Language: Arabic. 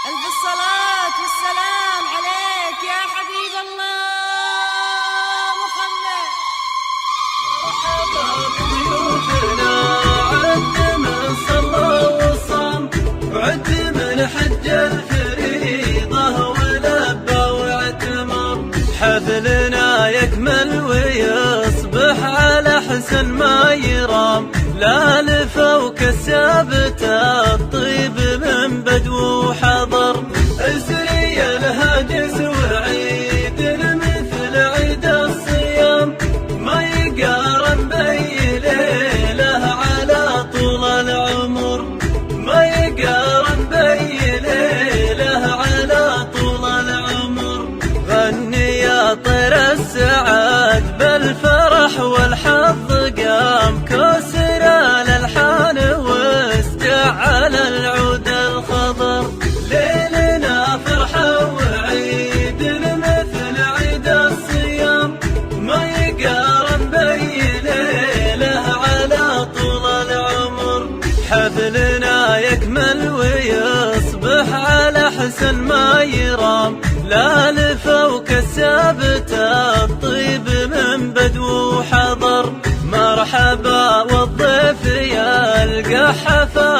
ألف الصلاة والسلام عليك يا حبيب الله محمد. مرحبا بضيوفنا، عد من صلى وصام، وعد من حج الفريضة ولبى واعتمر. حفلنا يكمل ويصبح على حسن ما يرام، لا لفوق السابت الطيب من بدو حضر. اسري الهاجس وعيد مثل عيد الصيام، ما يقارن بي ليله على طول العمر، ما يقارن بي ليله على طول العمر. غني يا طير السعاد بالفرح والحظ قام، كسر الالحان واستعل العود الخضر. ليلنا فرحه وعيد مثل عيد الصيام، ما يقارن بي ليله على طول العمر. حفلنا يكمل ويصبح على حسن ما يرام، لا لفوق السابت الطيب من بدو حضر. مرحبا والضيف يلقى حفا